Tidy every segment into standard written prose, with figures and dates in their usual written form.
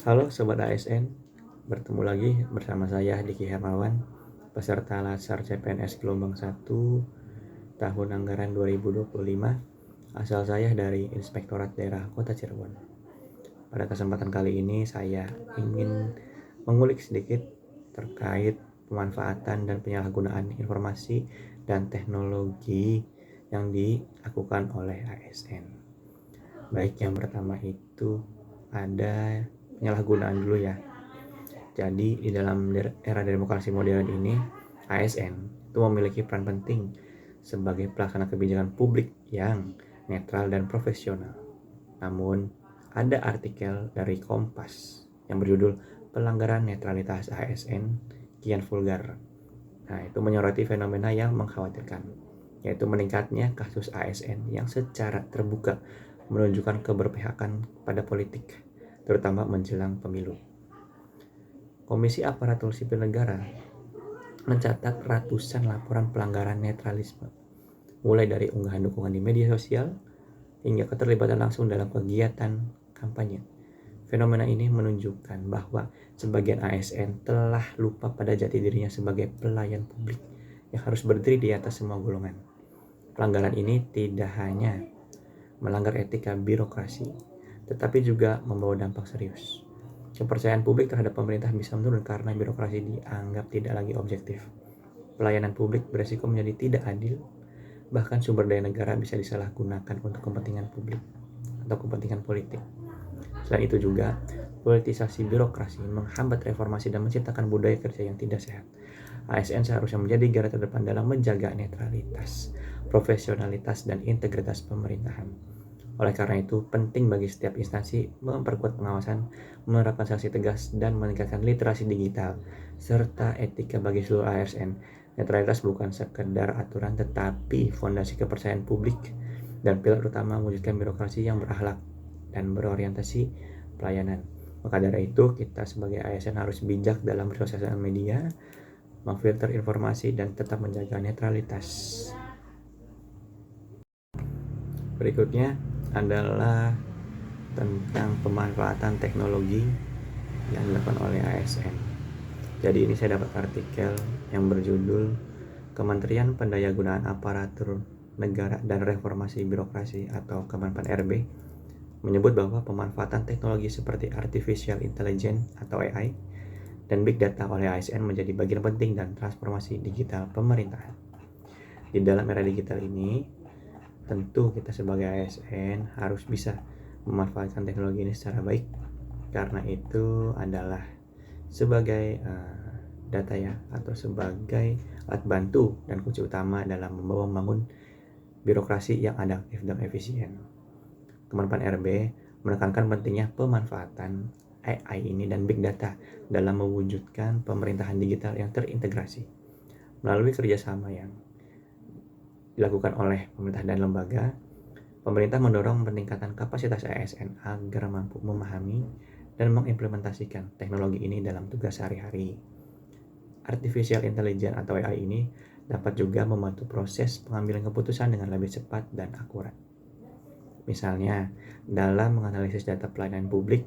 Halo Sobat ASN, bertemu lagi bersama saya Diki Hermawan, peserta Lasar CPNS Gelombang 1 tahun anggaran 2025. Asal saya dari Inspektorat Daerah Kota Cirebon. Pada kesempatan kali ini saya ingin mengulik sedikit terkait pemanfaatan dan penyalahgunaan informasi dan teknologi yang dilakukan oleh ASN. Baik, yang pertama itu ada penyalahgunaan dulu ya. Jadi di dalam era demokrasi modern ini, ASN itu memiliki peran penting sebagai pelaksana kebijakan publik yang netral dan profesional. Namun, ada artikel dari Kompas yang berjudul "Pelanggaran Netralitas ASN Kian Vulgar". Nah, itu menyoroti fenomena yang mengkhawatirkan, yaitu meningkatnya kasus ASN yang secara terbuka menunjukkan keberpihakan pada politik, terutama menjelang pemilu. Komisi Aparatur Sipil Negara mencatat ratusan laporan pelanggaran netralisme, mulai dari unggahan dukungan di media sosial hingga keterlibatan langsung dalam kegiatan kampanye. Fenomena ini menunjukkan bahwa sebagian ASN telah lupa pada jati dirinya sebagai pelayan publik yang harus berdiri di atas semua golongan. Pelanggaran ini tidak hanya melanggar etika birokrasi, tetapi juga membawa dampak serius. Kepercayaan publik terhadap pemerintah bisa menurun karena birokrasi dianggap tidak lagi objektif. Pelayanan publik beresiko menjadi tidak adil, bahkan sumber daya negara bisa disalahgunakan untuk kepentingan publik atau kepentingan politik. Selain itu juga, politisasi birokrasi menghambat reformasi dan menciptakan budaya kerja yang tidak sehat. ASN seharusnya menjadi garda terdepan dalam menjaga netralitas, profesionalitas, dan integritas pemerintahan. Oleh karena itu, penting bagi setiap instansi memperkuat pengawasan, menerapkan sanksi tegas, dan meningkatkan literasi digital, serta etika bagi seluruh ASN. Netralitas bukan sekedar aturan, tetapi fondasi kepercayaan publik dan pilar utama mewujudkan birokrasi yang berakhlak dan berorientasi pelayanan. Maka dari itu, kita sebagai ASN harus bijak dalam bersosialisasi media, memfilter informasi, dan tetap menjaga netralitas. Berikutnya adalah tentang pemanfaatan teknologi yang dilakukan oleh ASN. Jadi ini saya dapat artikel yang berjudul Kementerian Pendayagunaan Aparatur Negara dan Reformasi Birokrasi atau Kemenpan RB menyebut bahwa pemanfaatan teknologi seperti Artificial Intelligence atau AI dan Big Data oleh ASN menjadi bagian penting dan transformasi digital pemerintahan. Di dalam era digital ini, tentu kita sebagai ASN harus bisa memanfaatkan teknologi ini secara baik, karena itu adalah sebagai data ya, atau sebagai alat bantu dan kunci utama dalam membangun birokrasi yang adaptif dan efisien. Kemenpan RB menekankan pentingnya pemanfaatan AI ini dan Big Data dalam mewujudkan pemerintahan digital yang terintegrasi. Melalui kerjasama yang dilakukan oleh pemerintah dan lembaga, pemerintah mendorong peningkatan kapasitas ASN agar mampu memahami dan mengimplementasikan teknologi ini dalam tugas sehari-hari. Artificial Intelligence atau AI ini dapat juga membantu proses pengambilan keputusan dengan lebih cepat dan akurat. Misalnya, dalam menganalisis data pelayanan publik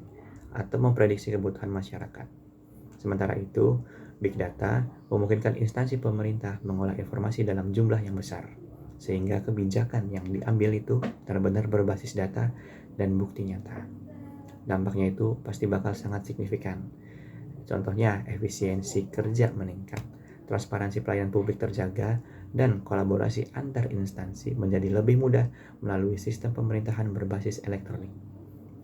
atau memprediksi kebutuhan masyarakat. Sementara itu, Big Data memungkinkan instansi pemerintah mengolah informasi dalam jumlah yang besar, sehingga kebijakan yang diambil itu benar-benar berbasis data dan bukti nyata. Dampaknya itu pasti bakal sangat signifikan. Contohnya, efisiensi kerja meningkat, transparansi pelayanan publik terjaga, dan kolaborasi antar instansi menjadi lebih mudah melalui sistem pemerintahan berbasis elektronik.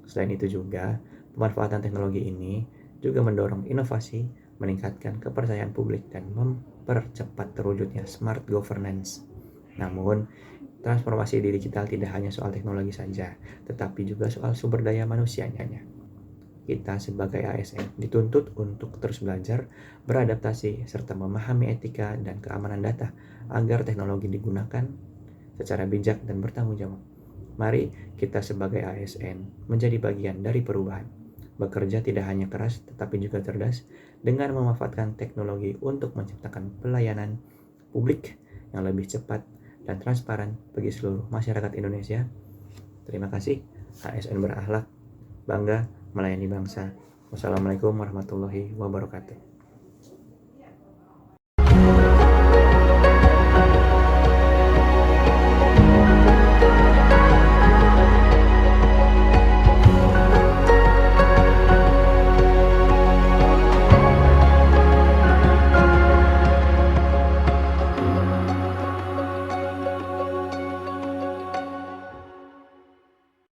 Selain itu juga, pemanfaatan teknologi ini juga mendorong inovasi, meningkatkan kepercayaan publik, dan mempercepat terwujudnya smart governance. Namun, transformasi di digital tidak hanya soal teknologi saja, tetapi juga soal sumber daya manusianya. Kita sebagai ASN dituntut untuk terus belajar, beradaptasi, serta memahami etika dan keamanan data agar teknologi digunakan secara bijak dan bertanggung jawab. Mari kita sebagai ASN menjadi bagian dari perubahan. Bekerja tidak hanya keras tetapi juga cerdas dengan memanfaatkan teknologi untuk menciptakan pelayanan publik yang lebih cepat dan transparan bagi seluruh masyarakat Indonesia. Terima kasih. ASN berakhlak, bangga melayani bangsa. Wassalamualaikum warahmatullahi wabarakatuh.